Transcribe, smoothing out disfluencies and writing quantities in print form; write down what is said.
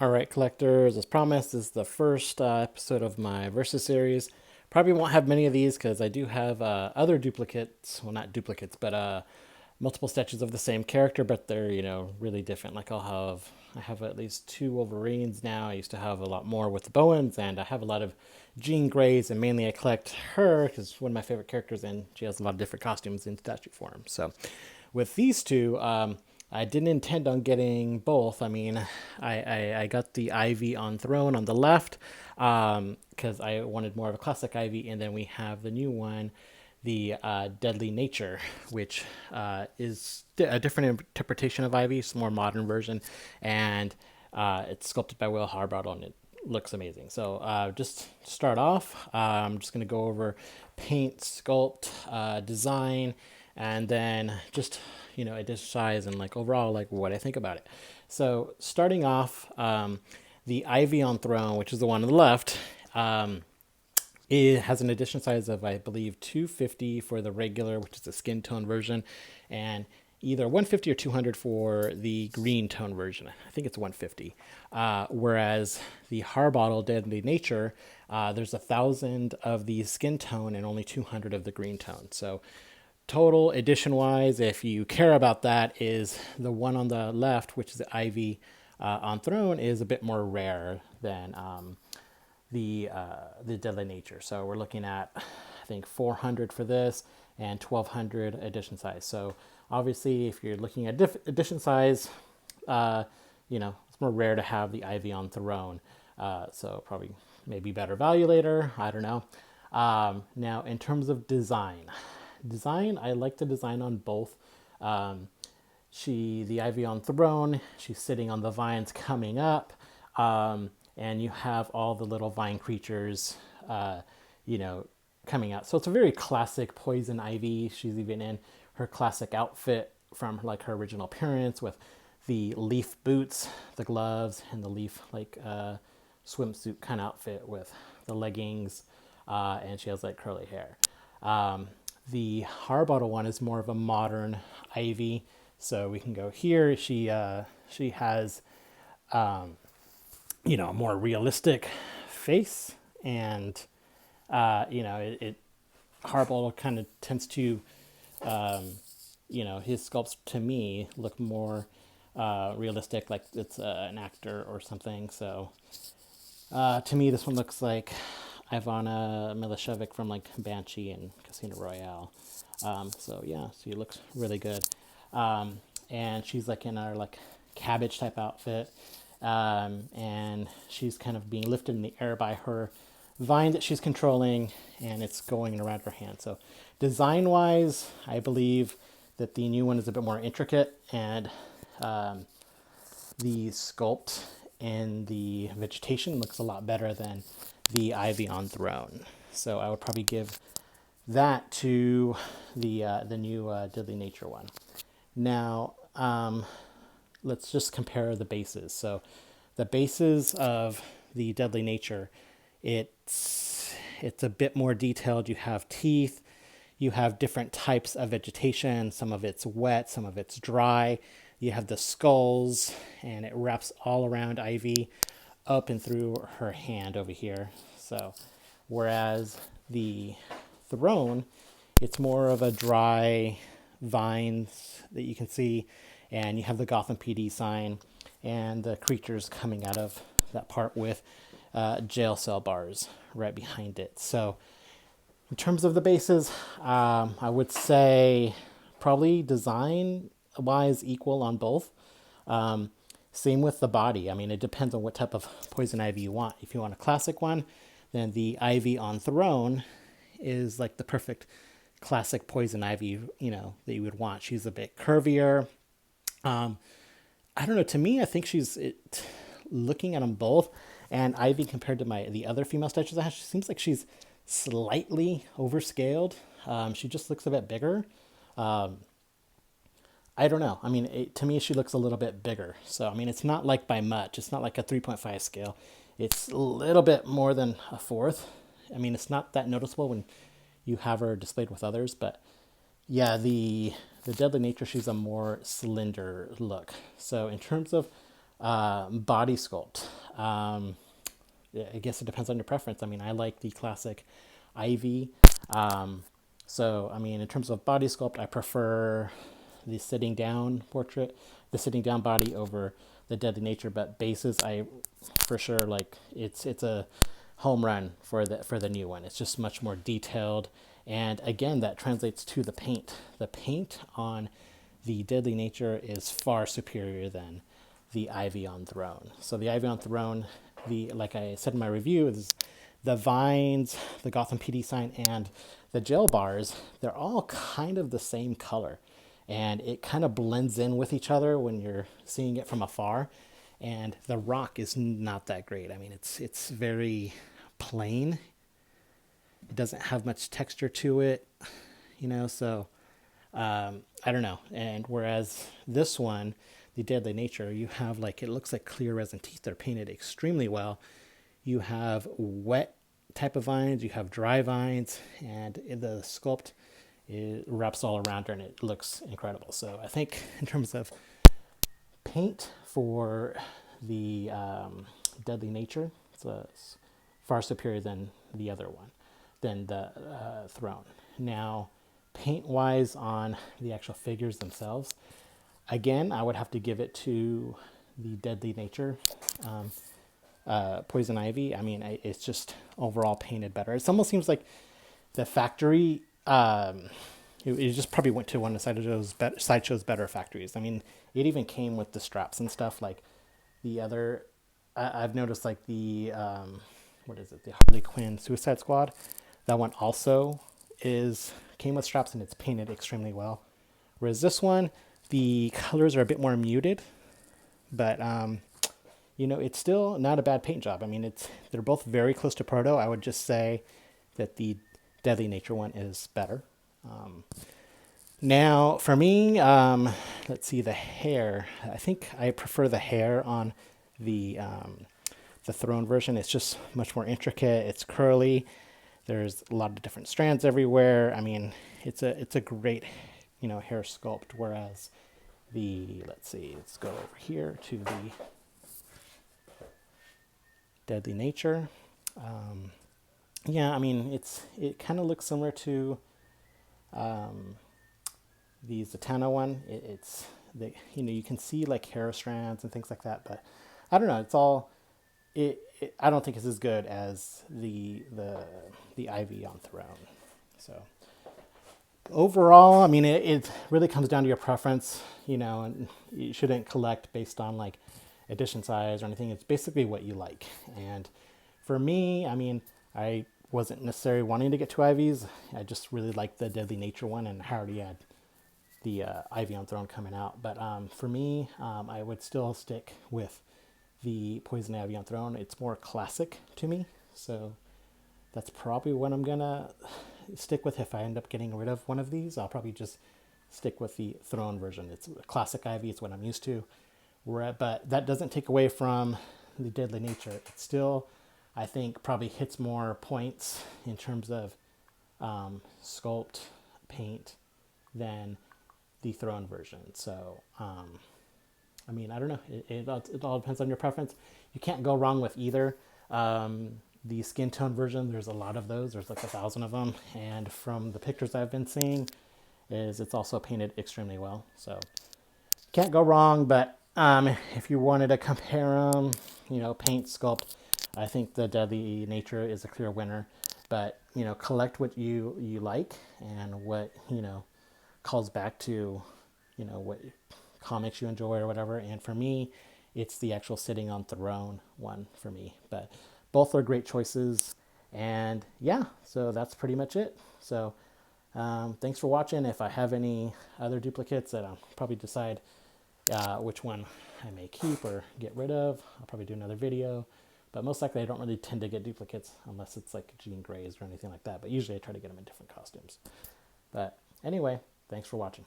All right, collectors, as promised, this is the first episode of my Versus series. Probably won't have many of these because I do have other duplicates. Well, not duplicates, but multiple sketches of the same character, but they're, really different. Like I have at least two Wolverines now. I used to have a lot more with the Bowens, and I have a lot of Jean Greys, and mainly I collect her because one of my favorite characters, and she has a lot of different costumes in statue form. So with these two, I didn't intend on getting both. I mean, I got the Ivy on Throne on the left because I wanted more of a classic Ivy, and then we have the new one, the Deadly Nature, which is a different interpretation of Ivy. It's a more modern version, and it's sculpted by Will Harbottle, and it looks amazing. So just to start off, I'm just going to go over paint, sculpt, design, and then just addition size and like overall like what I think about it. So starting off, the Ivy on Throne, which is the one on the left, it has an edition size of, I believe, 250 for the regular, which is the skin tone version, and either 150 or 200 for the green tone version. I think it's 150. Whereas the Harbottle Deadly Nature, there's 1,000 of the skin tone and only 200 of the green tone. So total edition wise, if you care about that, is the one on the left, which is the Ivy on Throne, is a bit more rare than the Deadly Nature. So we're looking at, I think, 400 for this and 1,200 edition size. So obviously, if you're looking at edition size, it's more rare to have the Ivy on Throne. So probably maybe better value later. I don't know. Now, in terms of design, I like the design on both. The Ivy on Throne, she's sitting on the vines coming up, and you have all the little vine creatures, coming out. So it's a very classic Poison Ivy. She's even in her classic outfit from like her original appearance with the leaf boots, the gloves, and the leaf swimsuit kind of outfit with the leggings, and she has like curly hair. The Harbottle one is more of a modern Ivy, so we can go here. She has a more realistic face, and it Harbottle kind of tends to his sculpts to me look more realistic, like it's an actor or something. So to me, this one looks like Ivana Milicevic from like Banshee and Casino Royale. So yeah, she looks really good. And she's like in our like cabbage type outfit. And she's kind of being lifted in the air by her vine that she's controlling, and it's going around her hand. So design wise, I believe that the new one is a bit more intricate, and the sculpt and the vegetation looks a lot better than the Ivy on Throne. So I would probably give that to the new Deadly Nature one. Now, let's just compare the bases. So the bases of the Deadly Nature, it's a bit more detailed. You have teeth, you have different types of vegetation. Some of it's wet, some of it's dry. You have the skulls, and it wraps all around Ivy up and through her hand over here. So whereas the Throne, it's more of a dry vines that you can see, and you have the Gotham PD sign and the creatures coming out of that part with jail cell bars right behind it. So in terms of the bases, I would say probably design wise equal on both. Same with the body. I mean, it depends on what type of Poison Ivy you want. If you want a classic one, then the Ivy on Throne is like the perfect classic Poison Ivy, that you would want. She's a bit curvier. I don't know. To me, I think looking at them both, and Ivy compared to the other female statues I have, she seems like she's slightly overscaled. She just looks a bit bigger. I don't know. I mean, to me, she looks a little bit bigger. So, I mean, it's not like by much. It's not like a 3.5 scale. It's a little bit more than a fourth. I mean, it's not that noticeable when you have her displayed with others. But yeah, the Deadly Nature, she's a more slender look. So in terms of Body sculpt. Yeah, I guess it depends on your preference. I mean, I like the classic Ivy. So, I mean, in terms of body sculpt, I prefer the sitting down portrait, the sitting down body over the Deadly Nature. But bases, I for sure like it's a home run for the new one. It's just much more detailed, and again, that translates to the paint. The paint on the Deadly Nature is far superior than the Ivy on Throne. So the Ivy on Throne, the like I said in my review, is the vines, the Gotham PD sign, and the gel bars. They're all kind of the same color, and it kind of blends in with each other when you're seeing it from afar. And the rock is not that great. I mean, it's very plain. It doesn't have much texture to it, you know. So I don't know. And whereas this one, the Deadly Nature, you have like, it looks like clear resin teeth. They're painted extremely well. You have wet type of vines, you have dry vines, and the sculpt, it wraps all around her and it looks incredible. So I think in terms of paint for the Deadly Nature, it's far superior than the other one, than the Throne. Now, paint wise on the actual figures themselves, again, I would have to give it to the Deadly Nature. Poison Ivy, I mean, it's just overall painted better. It almost seems like the factory, it just probably went to one of Sideshow's better factories. I mean, it even came with the straps and stuff. Like the other, I've noticed like the, what is it? The Harley Quinn Suicide Squad. That one also came with straps and it's painted extremely well. Whereas this one, the colors are a bit more muted, but you know, it's still not a bad paint job. I mean, they're both very close to Proto. I would just say that the Deadly Nature one is better. Now, for me, let's see, the hair. I think I prefer the hair on the Throne version. It's just much more intricate. It's curly. There's a lot of different strands everywhere. I mean, it's a great, you know, hair sculpt. Whereas let's go over here to the Deadly Nature. Yeah, I mean, it kind of looks similar to the Zatanna one. You know, you can see like hair strands and things like that, but I don't know. It's all I don't think it's as good as the Ivy on Throne. So overall, I mean, it really comes down to your preference, you know, and you shouldn't collect based on like edition size or anything. It's basically what you like. And for me, I mean, I wasn't necessarily wanting to get two Ivies. I just really liked the Deadly Nature one, and I already had the Ivy on Throne coming out. But for me, I would still stick with the Poison Ivy on Throne. It's more classic to me, so that's probably what I'm gonna stick with. If I end up getting rid of one of these, I'll probably just stick with the Throne version. It's a classic Ivy. It's what I'm used to. But that doesn't take away from the Deadly Nature. It still, I think, probably hits more points in terms of sculpt, paint than the Throne version. So, I mean, I don't know. It all depends on your preference. You can't go wrong with either. The skin tone version, there's a lot of those. There's like 1,000 of them. And from the pictures I've been seeing, it's also painted extremely well. So, can't go wrong. But if you wanted to compare them, you know, paint, sculpt, I think the Deadly Nature is a clear winner. But, you know, collect what you like and what, you know, calls back to, you know, what comics you enjoy or whatever. And for me, it's the actual Sitting on Throne one for me. But both are great choices. And yeah, so that's pretty much it. So thanks for watching. If I have any other duplicates that I'll probably decide which one I may keep or get rid of, I'll probably do another video. But most likely I don't really tend to get duplicates unless it's like Jean Greys or anything like that. But usually I try to get them in different costumes. But anyway, thanks for watching.